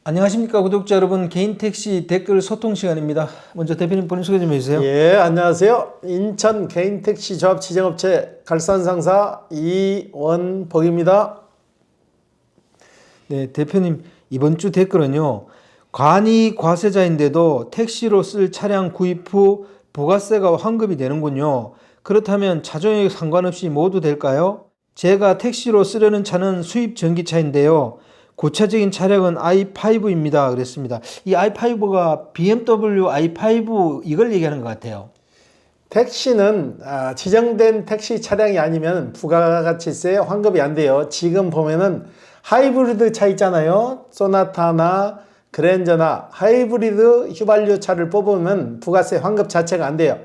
안녕하십니까 구독자 여러분, 개인 택시 댓글 소통 시간입니다. 먼저 대표님 본인 소개 좀 해주세요. 예, 안녕하세요. 인천 개인 택시 조합 지정업체 갈산상사 이원복입니다. 네, 대표님 이번 주 댓글은요. 관이 과세자인데도 택시로 쓸 차량 구입 후 부가세가 환급이 되는군요. 그렇다면 차종에 상관없이 모두 될까요? 제가 택시로 쓰려는 차는 수입 전기차인데요. 구체적인 차량은 i5입니다. 그랬습니다. 이 i5가 BMW i5 이걸 얘기하는 것 같아요. 택시는 지정된 택시 차량이 아니면 부가가치세 환급이 안 돼요. 지금 보면은 하이브리드 차 있잖아요. 소나타나 그랜저나 하이브리드 휘발유 차를 뽑으면 부가세 환급 자체가 안 돼요.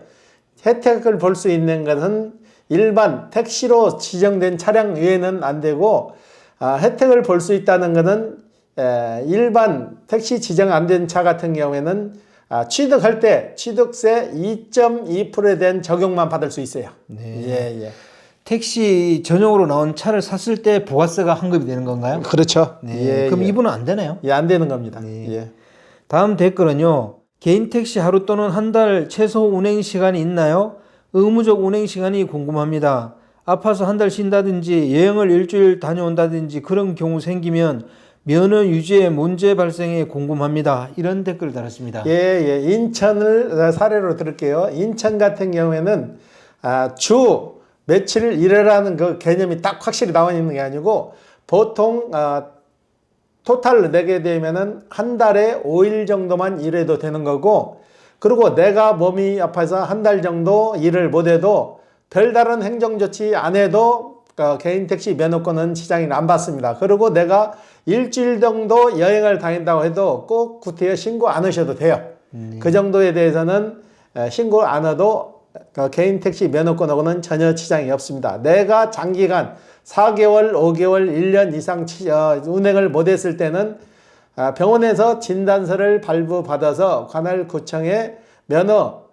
혜택을 볼 수 있는 것은 일반 택시로 지정된 차량 외에는 안 되고, 혜택을 볼 수 있다는 것은 일반 택시 지정 안 된 차 같은 경우에는 취득할 때 취득세 2.2%에 대한 적용만 받을 수 있어요. 네. 예. 택시 전용으로 나온 차를 샀을 때 부가세가 환급이 되는 건가요? 그렇죠. 네. 그럼 이분은 안 되나요? 예, 안 되는 겁니다. 네. 예. 다음 댓글은요. 개인 택시 하루 또는 한 달 최소 운행 시간이 있나요? 의무적 운행 시간이 궁금합니다. 아파서 한 달 쉰다든지 여행을 일주일 다녀온다든지 그런 경우 생기면 면허 유지에 문제 발생에 궁금합니다. 이런 댓글을 달았습니다. 예. 인천을 사례로 들을게요. 인천 같은 경우에는 주 며칠 일하라는 그 개념이 딱 확실히 나와 있는 게 아니고, 보통 토탈 내게 되면은 한 달에 5일 정도만 일해도 되는 거고, 그리고 내가 몸이 아파서 한 달 정도 일을 못 해도 별다른 행정조치 안 해도 개인 택시 면허권은 시장이 안 받습니다. 그리고 내가 일주일 정도 여행을 다닌다고 해도 꼭 구태여 신고 안 하셔도 돼요. 그 정도에 대해서는 신고 안 해도 개인 택시 면허권하고는 전혀 지장이 없습니다. 내가 장기간 4개월, 5개월, 1년 이상 운행을 못했을 때는 병원에서 진단서를 발부받아서 관할 구청에 면허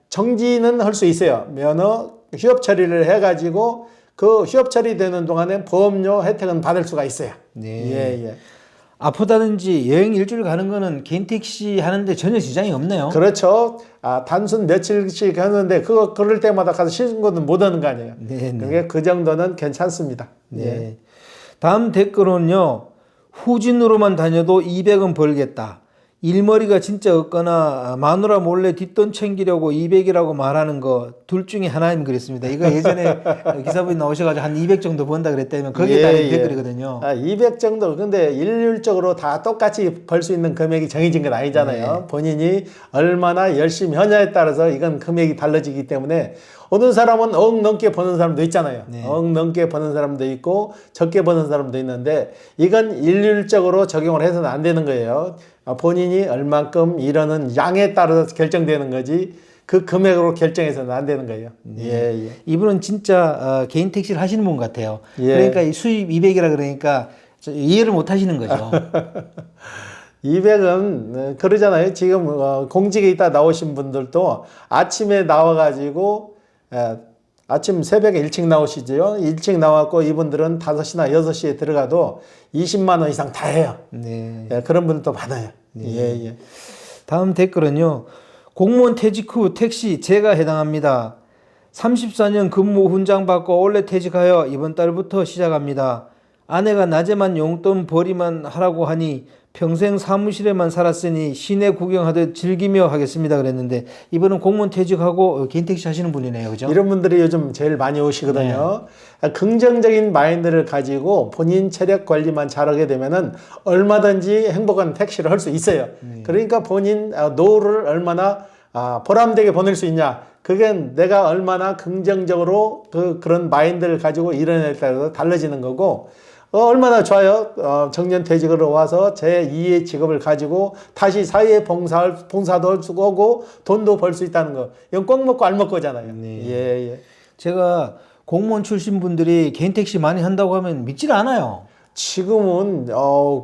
정지는 할 수 있어요. 면허 휴업 처리를 해가지고 그 휴업 처리되는 동안에 보험료 혜택은 받을 수가 있어요. 네. 예. 아프다든지 여행 일주일 가는 거는 개인 택시 하는데 전혀 지장이 없네요. 그렇죠. 단순 며칠씩 하는데 그럴 때마다 가서 신고는 못 하는 거 아니에요. 네. 그러니까 그 정도는 괜찮습니다. 네. 예. 다음 댓글은요. 후진으로만 다녀도 200원 벌겠다. 일머리가 진짜 없거나 마누라 몰래 뒷돈 챙기려고 200이라고 말하는 거 둘 중에 하나인 그랬습니다. 이거 예전에 기사분이 나오셔가지고 한 200 정도 번다 그랬다면 거기에 달린 댓글이거든요. 200 정도. 근데 일률적으로 다 똑같이 벌 수 있는 금액이 정해진 건 아니잖아요. 네. 본인이 얼마나 열심히 하냐에 따라서 이건 금액이 달라지기 때문에 어느 사람은 억 넘게 버는 사람도 있잖아요. 네. 억 넘게 버는 사람도 있고 적게 버는 사람도 있는데 이건 일률적으로 적용을 해서는 안 되는 거예요. 본인이 얼만큼 일하는 양에 따라서 결정되는 거지 그 금액으로 결정해서는 안 되는 거예요. 예. 이분은 진짜 개인 택시를 하시는 분 같아요. 예. 그러니까 이 수입 200이라 그러니까 이해를 못 하시는 거죠. 200은 그러잖아요. 지금 공직에 있다 나오신 분들도 아침에 나와가지고 아침 새벽에 일찍 나오시죠. 일찍 나왔고 이분들은 5시나 6시에 들어가도 20만 원 이상 다 해요. 네. 예, 그런 분들도 많아요. 네. 예. 다음 댓글은요. 공무원 퇴직 후 택시 제가 해당합니다. 34년 근무 훈장 받고 원래 퇴직하여 이번 달부터 시작합니다. 아내가 낮에만 용돈 벌이만 하라고 하니 평생 사무실에만 살았으니 시내 구경하듯 즐기며 하겠습니다 그랬는데 이분은 공무원 퇴직하고 개인 택시 하시는 분이네요. 그죠? 이런 분들이 요즘 제일 많이 오시거든요. 긍정적인 마인드를 가지고 본인 체력 관리만 잘하게 되면은 얼마든지 행복한 택시를 할 수 있어요. 그러니까 본인 노후를 얼마나 보람되게 보낼 수 있냐. 그게 내가 얼마나 긍정적으로 그런 마인드를 가지고 일어날 따라서 달라지는 거고, 얼마나 좋아요. 정년퇴직으로 와서 제2의 직업을 가지고 다시 사회에 봉사도 할 수 있고 돈도 벌 수 있다는 거. 이건 꼭 먹고 알 먹고잖아요. 네. 예. 제가 공무원 출신 분들이 개인 택시 많이 한다고 하면 믿질 않아요. 지금은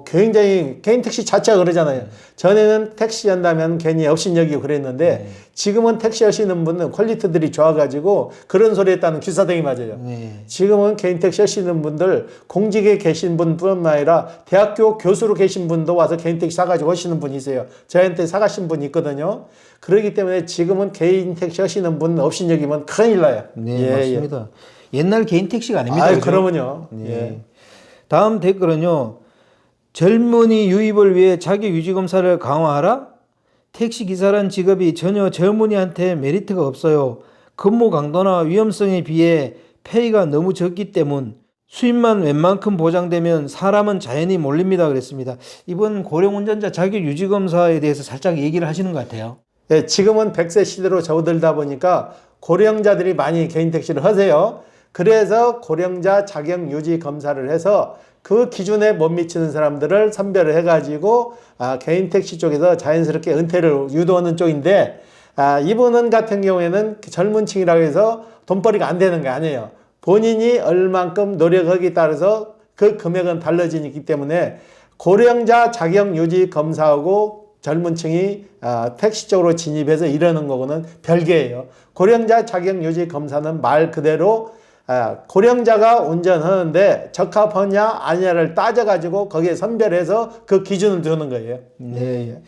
굉장히 개인 택시 자체가 그러잖아요. 전에는 택시 한다면 괜히 업신여기고 그랬는데 지금은 택시 하시는 분은 퀄리티들이 좋아가지고 그런 소리 했다는 귀사등이 맞아요. 지금은 개인 택시 하시는 분들 공직에 계신 분뿐만 아니라 대학교 교수로 계신 분도 와서 개인 택시 사가지고 하시는 분이 있어요. 저한테 사가신 분이 있거든요. 그렇기 때문에 지금은 개인 택시 하시는 분 업신여기면 큰일 나요. 네, 맞습니다. 옛날 개인 택시가 아닙니다. 아, 그죠? 그러면요. 네. 예. 다음 댓글은요. 젊은이 유입을 위해 자격 유지 검사를 강화하라? 택시 기사란 직업이 전혀 젊은이한테 메리트가 없어요. 근무 강도나 위험성에 비해 페이가 너무 적기 때문 수입만 웬만큼 보장되면 사람은 자연히 몰립니다. 그랬습니다. 이번 고령 운전자 자격 유지 검사에 대해서 살짝 얘기를 하시는 것 같아요. 예, 지금은 100세 시대로 접어들다 보니까 고령자들이 많이 개인 택시를 하세요. 그래서 고령자 자격 유지 검사를 해서 그 기준에 못 미치는 사람들을 선별을 해가지고 개인 택시 쪽에서 자연스럽게 은퇴를 유도하는 쪽인데 이분은 같은 경우에는 젊은 층이라고 해서 돈벌이가 안 되는 게 아니에요. 본인이 얼만큼 노력하기에 따라서 그 금액은 달라지기 때문에 고령자 자격 유지 검사하고 젊은 층이 택시 쪽으로 진입해서 이러는 거고는 별개예요. 고령자 자격 유지 검사는 말 그대로 고령자가 운전하는데 적합하냐 아니냐를 따져가지고 거기에 선별해서 그 기준을 두는 거예요. 네.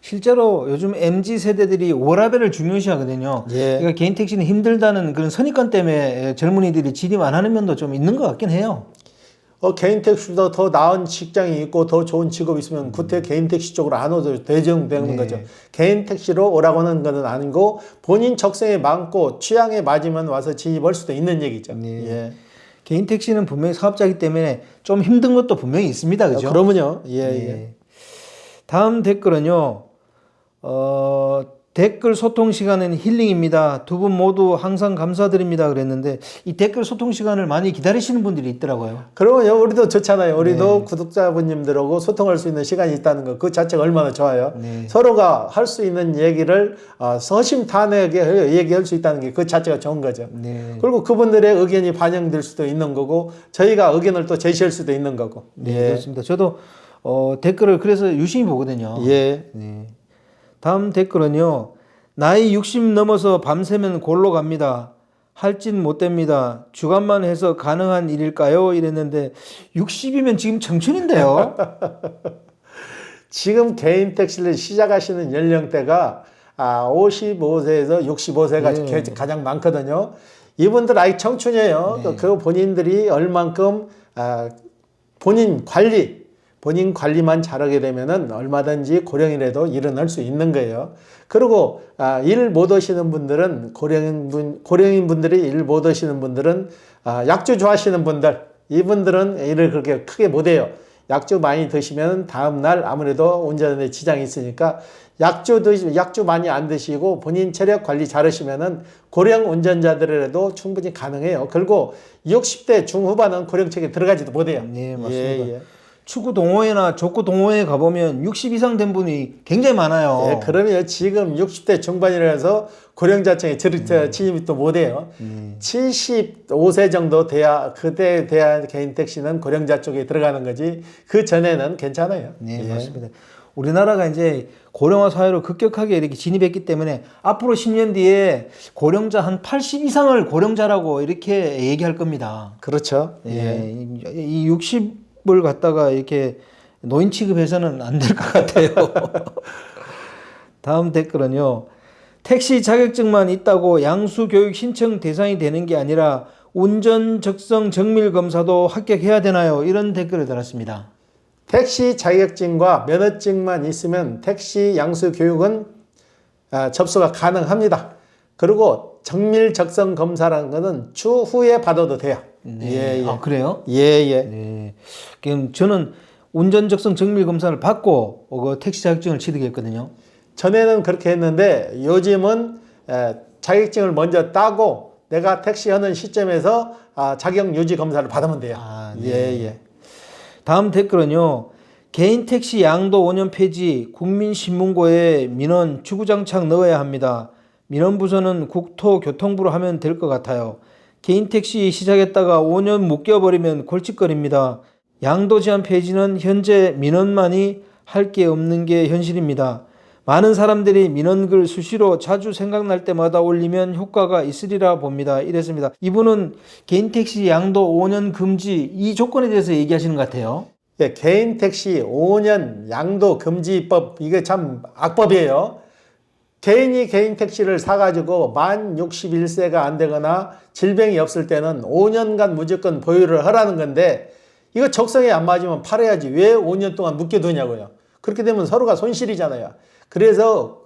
실제로 요즘 MZ 세대들이 워라밸을 중요시 하거든요. 예. 그러니까 개인 택시는 힘들다는 그런 선입관 때문에 젊은이들이 진입 안 하는 면도 좀 있는 것 같긴 해요. 개인 택시도 더 나은 직장이 있고 더 좋은 직업이 있으면 그때 개인 택시 쪽으로 안 오도 대정되는 거죠. 개인 택시로 오라고 하는 것은 아니고 본인 적성에 맞고 취향에 맞으면 와서 진입할 수도 있는 얘기죠. 예. 개인 택시는 분명히 사업자이기 때문에 좀 힘든 것도 분명히 있습니다. 그죠? 그러면요. 예. 다음 댓글은요. 댓글 소통 시간은 힐링입니다. 두 분 모두 항상 감사드립니다. 그랬는데 이 댓글 소통 시간을 많이 기다리시는 분들이 있더라고요. 그러면요, 우리도 좋잖아요. 우리도 구독자분님들하고 소통할 수 있는 시간이 있다는 거, 그 자체가 얼마나 좋아요. 서로가 할 수 있는 얘기를 서심탄회하게 얘기할 수 있다는 게 그 자체가 좋은 거죠. 그리고 그분들의 의견이 반영될 수도 있는 거고 저희가 의견을 또 제시할 수도 있는 거고. 그렇습니다. 저도 댓글을 그래서 유심히 보거든요. 다음 댓글은요. 나이 60 넘어서 밤새면 골로 갑니다. 할진 못 됩니다. 주간만 해서 가능한 일일까요? 이랬는데 60이면 지금 청춘인데요. 지금 개인 택시를 시작하시는 연령대가 55세에서 65세가 가장 많거든요. 이분들 아직 청춘이에요. 그 본인들이 얼만큼 본인 관리만 잘하게 되면은 얼마든지 고령이라도 일어날 수 있는 거예요. 그리고 일 못 하시는 분들은 고령인 분들이 일 못 하시는 분들은 약주 좋아하시는 분들 이분들은 일을 그렇게 크게 못 해요. 약주 많이 드시면 다음 날 아무래도 운전에 지장이 있으니까 약주 많이 안 드시고 본인 체력 관리 잘하시면은 고령 운전자들이라도 충분히 가능해요. 그리고 60대 중후반은 고령책에 들어가지도 못해요. 네, 맞습니다. 축구 동호회나 족구 동호회에 가보면 60 이상 된 분이 굉장히 많아요. 그러면 지금 60대 중반이라서 고령자층에 진입이 또 못해요. 75세 정도 돼야 그때 돼야 개인 택시는 고령자 쪽에 들어가는 거지 그 전에는 괜찮아요. 맞습니다. 우리나라가 이제 고령화 사회로 급격하게 이렇게 진입했기 때문에 앞으로 10년 뒤에 고령자 한 80 이상을 고령자라고 이렇게 얘기할 겁니다. 그렇죠. 이 60을 갖다가 이렇게 노인 취급해서는 안 될 것 같아요. 다음 댓글은요. 택시 자격증만 있다고 양수 교육 신청 대상이 되는 게 아니라 운전 적성 정밀 검사도 합격해야 되나요? 이런 댓글을 달았습니다. 택시 자격증과 면허증만 있으면 택시 양수 교육은 접수가 가능합니다. 그리고 정밀 적성 검사라는 것은 추후에 받아도 돼요. 아, 그래요? 그럼 저는 운전 적성 정밀 검사를 받고 택시 자격증을 취득했거든요. 전에는 그렇게 했는데 요즘은 자격증을 먼저 따고 내가 택시 하는 시점에서 자격 유지 검사를 받으면 돼요. 다음 댓글은요. 개인 택시 양도 5년 폐지, 국민신문고에 민원 주구장창 넣어야 합니다. 민원부서는 국토교통부로 하면 될 것 같아요. 개인 택시 시작했다가 5년 못 껴버리면 골칫거립니다. 양도 제한 폐지는 현재 민원만이 할 게 없는 게 현실입니다. 많은 사람들이 민원글 수시로 자주 생각날 때마다 올리면 효과가 있으리라 봅니다. 이랬습니다. 이분은 개인 택시 양도 5년 금지 이 조건에 대해서 얘기하시는 것 같아요. 예, 개인 택시 5년 양도 금지법 이게 참 악법이에요. 개인이 개인 택시를 사가지고 만 61세가 안 되거나 질병이 없을 때는 5년간 무조건 보유를 하라는 건데 이거 적성에 안 맞으면 팔아야지 왜 5년 동안 묶여두냐고요. 그렇게 되면 서로가 손실이잖아요. 그래서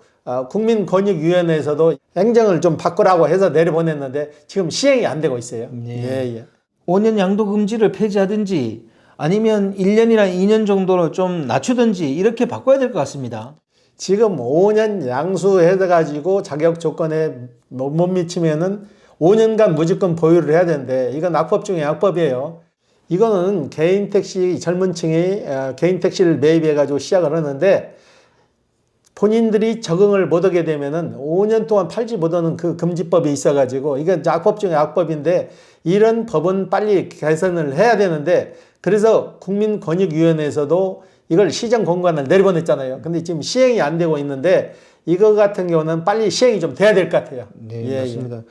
국민권익위원회에서도 행정을 좀 바꾸라고 해서 내려보냈는데 지금 시행이 안 되고 있어요. 네. 예. 5년 양도 금지를 폐지하든지 아니면 1년이나 2년 정도로 좀 낮추든지 이렇게 바꿔야 될 것 같습니다. 지금 5년 양수해가지고 자격 조건에 못 미치면은 5년간 무조건 보유를 해야 되는데 이건 악법 중에 악법이에요. 이거는 개인 택시 젊은 층이 개인 택시를 매입해가지고 시작을 하는데 본인들이 적응을 못하게 되면은 5년 동안 팔지 못하는 그 금지법이 있어가지고 이건 악법 중에 악법인데 이런 법은 빨리 개선을 해야 되는데 그래서 국민권익위원회에서도 이걸 시정 공관을 내려보냈잖아요. 근데 지금 시행이 안 되고 있는데 이거 같은 경우는 빨리 시행이 좀 돼야 될 것 같아요. 네, 맞습니다.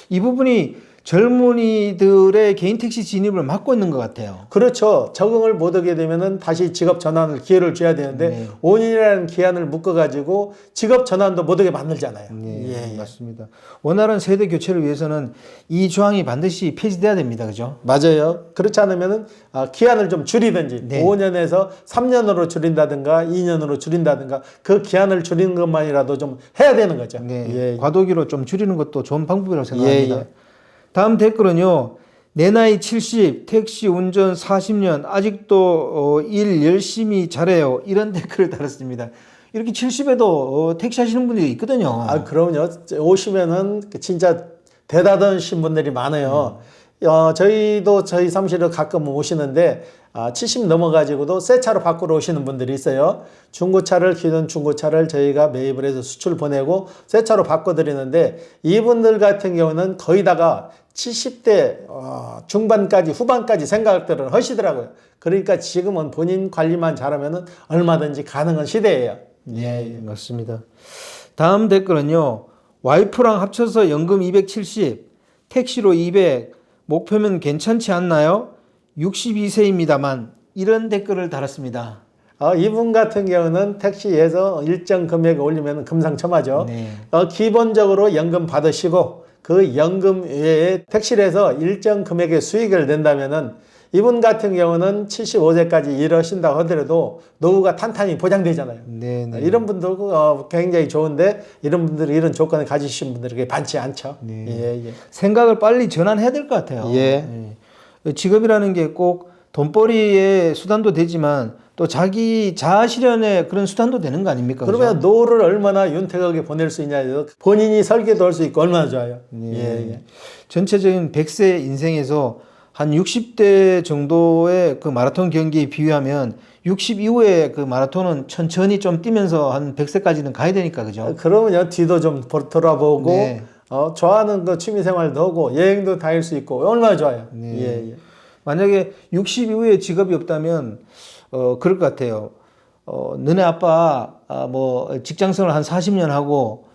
이 부분이 젊은이들의 개인 택시 진입을 막고 있는 것 같아요. 그렇죠. 적응을 못하게 되면은 다시 직업 전환을 기회를 줘야 되는데 네. 5년이라는 기한을 묶어가지고 직업 전환도 못하게 만들잖아요. 네, 맞습니다. 원활한 세대 교체를 위해서는 이 조항이 반드시 폐지돼야 됩니다. 그죠? 맞아요. 그렇지 않으면은 기한을 좀 줄이든지 네. 5년에서 3년으로 줄인다든가 2년으로 줄인다든가 그 기한을 줄이는 것만이라도 좀 해야 되는 거죠. 네, 과도기로 좀 줄이는 것도 좋은 방법이라고 생각합니다. 예. 다음 댓글은요. 내 나이 70, 택시 운전 40년, 아직도 일 열심히 잘해요. 이런 댓글을 달았습니다. 이렇게 70에도 택시 하시는 분들이 있거든요. 그럼요. 오시면은 진짜 대단하신 분들이 많아요. 저희도 저희 사무실에 가끔 오시는데 70 넘어가지고도 새 차로 바꾸러 오시는 분들이 있어요. 중고차를 기존 중고차를 저희가 매입을 해서 수출 보내고 새 차로 바꿔드리는데 이분들 같은 경우는 거의 다가 70대 중반까지 후반까지 생각들을 하시더라고요. 그러니까 지금은 본인 관리만 잘하면 얼마든지 가능한 시대예요. 네, 맞습니다. 다음 댓글은요. 와이프랑 합쳐서 연금 270, 택시로 200, 목표면 괜찮지 않나요? 62세입니다만 이런 댓글을 달았습니다. 이분 같은 경우는 택시에서 일정 금액을 올리면 금상첨화죠. 네. 기본적으로 연금 받으시고 그 연금 외에 택시를 해서 일정 금액의 수익을 낸다면은 이분 같은 경우는 75세까지 일하신다고 하더라도 노후가 탄탄히 보장되잖아요. 네, 네. 이런 분들도 굉장히 좋은데 이런 분들이 이런 조건을 가지신 분들에게 많지 않죠. 네. 예. 생각을 빨리 전환해야 될 것 같아요. 예. 직업이라는 게 꼭 돈벌이의 수단도 되지만 또 자기 자아 실현의 그런 수단도 되는 거 아닙니까? 그러면 그죠? 노후를 얼마나 윤택하게 보낼 수 있냐. 본인이 설계도 할 수 있고 얼마나 좋아요. 예. 전체적인 100세 인생에서 한 60대 정도의 그 마라톤 경기에 비유하면 60 이후에 그 마라톤은 천천히 좀 뛰면서 한 100세까지는 가야 되니까 그죠? 그러면요 뒤도 좀 돌아보고 네. 좋아하는 그 취미 생활도 하고 여행도 다닐 수 있고 얼마나 좋아요. 네. 예. 만약에 60 이후에 직업이 없다면 그럴 것 같아요. 너네 아빠 뭐 직장생활 한 40년 하고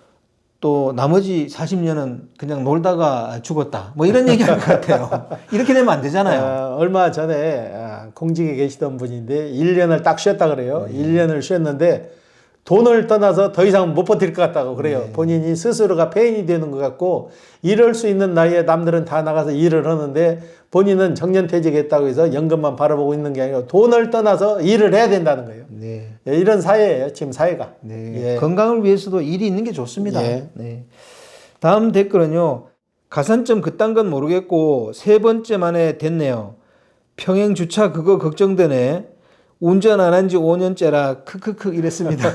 또 나머지 40년은 그냥 놀다가 죽었다. 뭐 이런 얘기 할 것 같아요. 이렇게 되면 안 되잖아요. 얼마 전에 공직에 계시던 분인데 1년을 딱 쉬었다 그래요. 1년을 쉬었는데 돈을 떠나서 더 이상 못 버틸 것 같다고 그래요. 본인이 스스로가 폐인이 되는 것 같고 이럴 수 있는 나이에 남들은 다 나가서 일을 하는데 본인은 정년퇴직했다고 해서 연금만 바라보고 있는 게 아니라 돈을 떠나서 일을 해야 된다는 거예요. 네. 이런 사회예요. 지금 사회가. 네. 건강을 위해서도 일이 있는 게 좋습니다. 예. 네. 다음 댓글은요. 가산점 그딴 건 모르겠고 세 번째 만에 됐네요. 평행 주차 그거 걱정되네. 운전 안 한 지 5년째라 크크크 이랬습니다.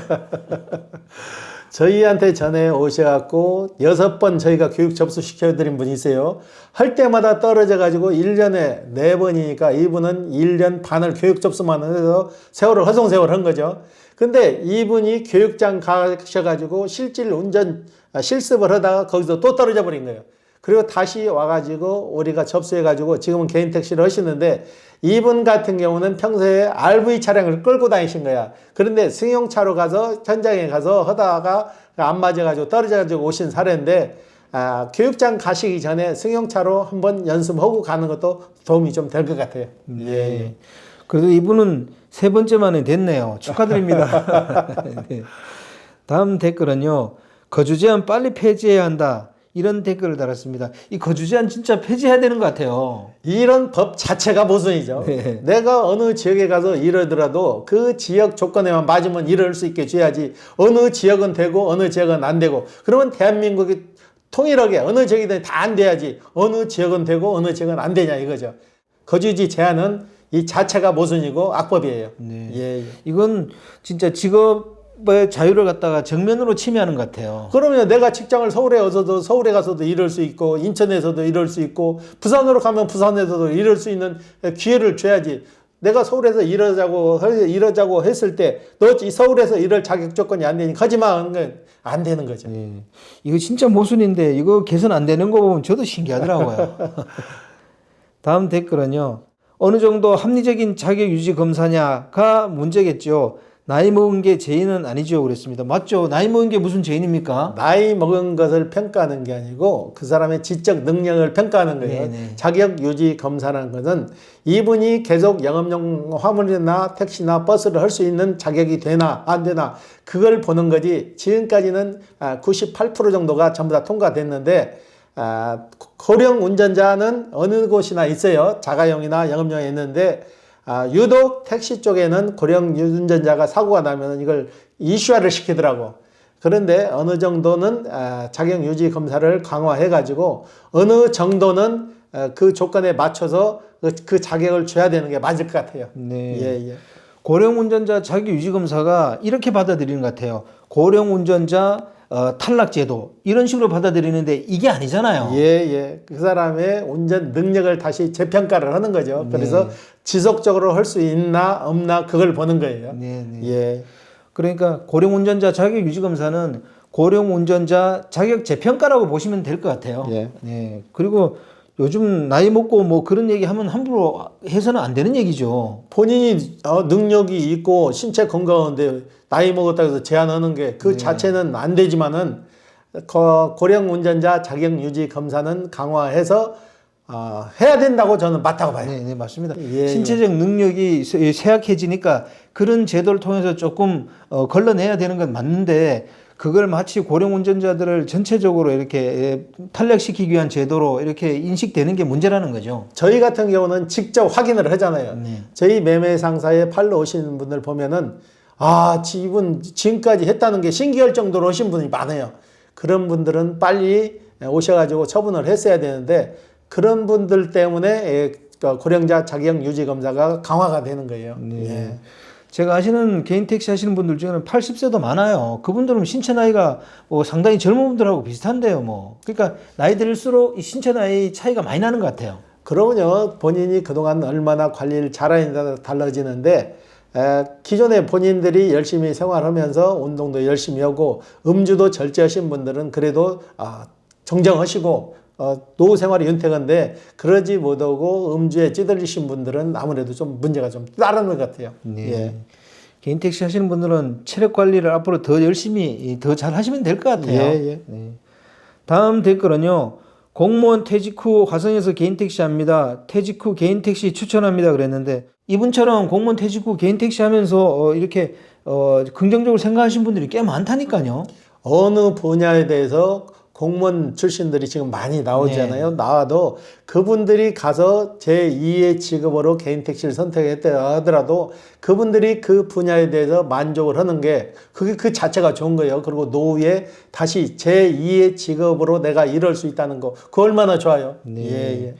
저희한테 전에 오셔갖고 6번 저희가 교육 접수시켜드린 분이 있어요. 할 때마다 떨어져가지고 1년에 4번이니까 이분은 1년 반을 교육 접수만 해서 세월을 허송세월 한 거죠. 근데 이분이 교육장 가셔가지고 실질 운전 실습을 하다가 거기서 또 떨어져 버린 거예요. 그리고 다시 와가지고 우리가 접수해가지고 지금은 개인 택시를 하시는데 이분 같은 경우는 평소에 RV 차량을 끌고 다니신 거야. 그런데 승용차로 가서 현장에 가서 하다가 안 맞아가지고 떨어져가지고 오신 사례인데 교육장 가시기 전에 승용차로 한번 연습하고 가는 것도 도움이 좀 될 것 같아요. 네. 그래도 이분은 세 번째 만에 됐네요. 축하드립니다. 네. 다음 댓글은요. 거주 제한 빨리 폐지해야 한다. 이런 댓글을 달았습니다. 이 거주 제한 진짜 폐지해야 되는 것 같아요. 이런 법 자체가 모순이죠. 네. 내가 어느 지역에 가서 일하더라도 그 지역 조건에만 맞으면 일할 수 있게 줘야지 어느 지역은 되고 어느 지역은 안 되고 그러면 대한민국이 통일하게 어느 지역이든 다 안 돼야지 어느 지역은 되고 어느 지역은 안 되냐 이거죠. 거주지 제한은 이 자체가 모순이고 악법이에요. 네. 예. 이건 진짜 직업의 자유를 갖다가 정면으로 침해하는 것 같아요. 그러면 내가 직장을 서울에 가서도 일할 수 있고 인천에서도 일할 수 있고 부산으로 가면 부산에서도 일할 수 있는 기회를 줘야지. 내가 서울에서 일하자고 했을 때 너 서울에서 일할 자격 조건이 안 되니 가지마 하는 건 안 되는 거죠. 네. 이거 진짜 모순인데 이거 개선 안 되는 거 보면 저도 신기하더라고요. 다음 댓글은요. 어느 정도 합리적인 자격 유지 검사냐가 문제겠죠. 나이 먹은 게 죄인은 아니죠. 그랬습니다. 맞죠? 나이 먹은 게 무슨 죄인입니까? 나이 먹은 것을 평가하는 게 아니고 그 사람의 지적 능력을 평가하는 거예요. 네네. 자격 유지 검사라는 것은 이분이 계속 영업용 화물이나 택시나 버스를 할 수 있는 자격이 되나 안 되나 그걸 보는 거지. 지금까지는 98% 정도가 전부 다 통과됐는데 고령 운전자는 어느 곳이나 있어요. 자가용이나 영업용에 있는데 유독 택시 쪽에는 고령 운전자가 사고가 나면 이걸 이슈화를 시키더라고. 그런데 어느 정도는 자격 유지 검사를 강화해 가지고 어느 정도는 그 조건에 맞춰서 그 자격을 줘야 되는 게 맞을 것 같아요. 네. 예. 고령 운전자 자격 유지 검사가 이렇게 받아들이는 것 같아요. 고령 운전자 탈락제도 이런 식으로 받아들이는데 이게 아니잖아요. 예. 그 사람의 운전 능력을 다시 재평가를 하는 거죠. 그래서 지속적으로 할 수 있나 없나 그걸 보는 거예요. 네. 예. 그러니까 고령 운전자 자격 유지 검사는 고령 운전자 자격 재평가라고 보시면 될 것 같아요. 예. 네. 그리고 요즘 나이 먹고 뭐 그런 얘기 하면 함부로 해서는 안 되는 얘기죠. 본인이 능력이 있고 신체 건강한데 나이 먹었다고 해서 제한하는 게 그 자체는 안 되지만은 고령 운전자 자격 유지 검사는 강화해서 해야 된다고 저는 맞다고 봐요. 네, 맞습니다. 예. 신체적 능력이 쇠약해지니까 그런 제도를 통해서 조금 걸러내야 되는 건 맞는데 그걸 마치 고령 운전자들을 전체적으로 이렇게 탄력시키기 위한 제도로 이렇게 인식되는 게 문제라는 거죠. 저희 같은 경우는 직접 확인을 하잖아요. 네. 저희 매매 상사에 팔러 오시는 분들 보면은 이분 지금까지 했다는 게 신기할 정도로 오신 분이 많아요. 그런 분들은 빨리 오셔가지고 처분을 했어야 되는데 그런 분들 때문에 고령자 자격 유지 검사가 강화가 되는 거예요. 네. 예. 제가 아시는 개인 택시 하시는 분들 중에는 80세도 많아요. 그분들은 신체 나이가 뭐 상당히 젊은 분들하고 비슷한데요, 뭐. 그러니까 나이 들수록 이 신체 나이 차이가 많이 나는 것 같아요. 그러면요, 본인이 그동안 얼마나 관리를 잘하느냐에 달라지는데, 기존에 본인들이 열심히 생활하면서 운동도 열심히 하고, 음주도 절제하신 분들은 그래도, 정정하시고, 노후 생활이 윤택한데, 그러지 못하고 음주에 찌들리신 분들은 아무래도 좀 문제가 좀 다른 것 같아요. 네. 예. 개인 택시 하시는 분들은 체력 관리를 앞으로 더 열심히 더 잘 하시면 될 것 같아요. 예. 네. 다음 댓글은요. 공무원 퇴직 후 화성에서 개인 택시 합니다. 퇴직 후 개인 택시 추천합니다. 그랬는데 이분처럼 공무원 퇴직 후 개인 택시 하면서 이렇게 긍정적으로 생각하시는 분들이 꽤 많다니까요. 어느 분야에 대해서 공무원 출신들이 지금 많이 나오잖아요. 나와도 그분들이 가서 제2의 직업으로 개인 택시를 선택했다 하더라도 그분들이 그 분야에 대해서 만족을 하는 게 그게 그 자체가 좋은 거예요. 그리고 노후에 다시 제2의 직업으로 내가 일할 수 있다는 거 그거 얼마나 좋아요. 네. 예.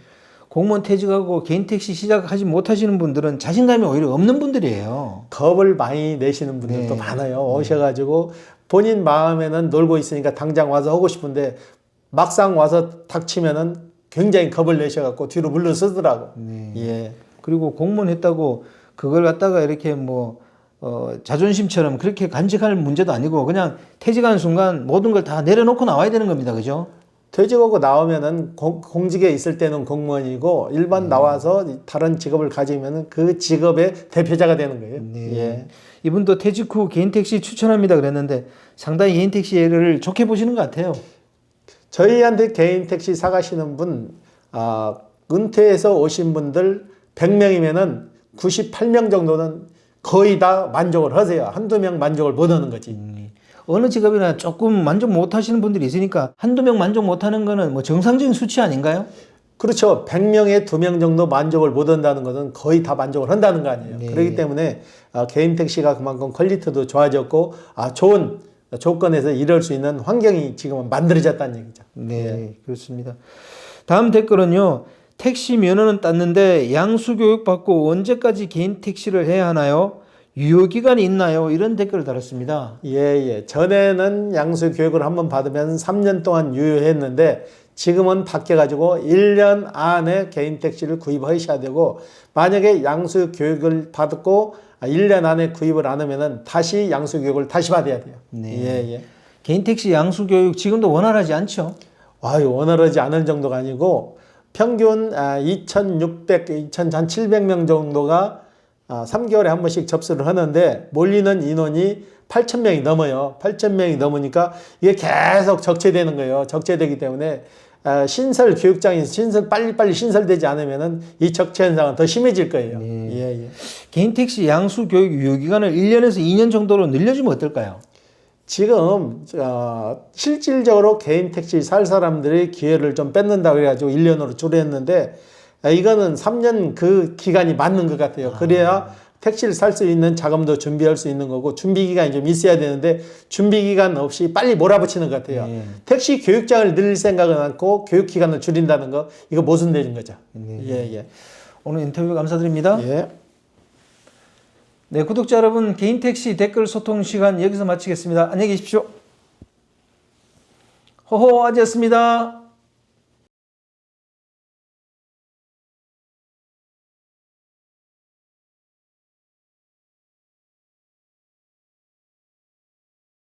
공무원 퇴직하고 개인 택시 시작하지 못하시는 분들은 자신감이 오히려 없는 분들이에요. 겁을 많이 내시는 분들도 네. 많아요. 오셔가지고 본인 마음에는 놀고 있으니까 당장 와서 하고 싶은데 막상 와서 닥치면은 굉장히 겁을 내셔갖고 뒤로 물러서더라고. 네. 예. 그리고 공무원 했다고 그걸 갖다가 이렇게 자존심처럼 그렇게 간직할 문제도 아니고 그냥 퇴직하는 순간 모든 걸 다 내려놓고 나와야 되는 겁니다. 그죠? 퇴직하고 나오면은 공직에 있을 때는 공무원이고 일반 나와서 다른 직업을 가지면은 그 직업의 대표자가 되는 거예요. 네. 예. 이분도 퇴직 후 개인 택시 추천합니다 그랬는데 상당히 개인 택시를 좋게 보시는 것 같아요. 저희한테 개인 택시 사가시는 분, 은퇴해서 오신 분들 100명이면은 98명 정도는 거의 다 만족을 하세요. 한두 명 만족을 못 하는 거지. 어느 직업이나 조금 만족 못 하시는 분들이 있으니까 한두 명 만족 못 하는 거는 뭐 정상적인 수치 아닌가요? 그렇죠. 100명에 2명 정도 만족을 못 한다는 것은 거의 다 만족을 한다는 거 아니에요. 네. 그렇기 때문에 개인 택시가 그만큼 퀄리티도 좋아졌고 좋은 조건에서 일할 수 있는 환경이 지금은 만들어졌다는 얘기죠. 네, 그렇습니다. 다음 댓글은요. 택시 면허는 땄는데 양수 교육 받고 언제까지 개인 택시를 해야 하나요? 유효 기간이 있나요? 이런 댓글을 달았습니다. 예. 전에는 양수 교육을 한번 받으면 3년 동안 유효했는데 지금은 바뀌어가지고 1년 안에 개인 택시를 구입하셔야 되고 만약에 양수 교육을 받고 1년 안에 구입을 안 하면은 다시 양수 교육을 다시 받아야 돼요. 네. 예. 개인 택시 양수 교육 지금도 원활하지 않죠? 원활하지 않을 정도가 아니고 평균 2,600, 2,700명 정도가 3개월에 한 번씩 접수를 하는데 몰리는 인원이 8,000명이 넘어요. 8,000명이 넘으니까 이게 계속 적체되는 거예요. 적체되기 때문에 신설 교육장에서 빨리빨리 신설되지 않으면은 이 적체 현상은 더 심해질 거예요. 네. 개인 택시 양수 교육 유효 기간을 1년에서 2년 정도로 늘려주면 어떨까요? 지금 실질적으로 개인 택시 살 사람들이 기회를 좀 뺏는다고 해가지고 1년으로 줄였는데 이거는 3년 그 기간이 맞는 것 같아요. 그래야 택시를 살 수 있는 자금도 준비할 수 있는 거고 준비 기간이 좀 있어야 되는데 준비 기간 없이 빨리 몰아붙이는 것 같아요. 네. 택시 교육장을 늘릴 생각은 않고 교육 기간을 줄인다는 거 이거 모순되는 거죠. 네. 오늘 인터뷰 감사드립니다. 예. 네, 구독자 여러분, 개인 택시 댓글 소통 시간 여기서 마치겠습니다. 안녕히 계십시오. 호호 아지였습니다.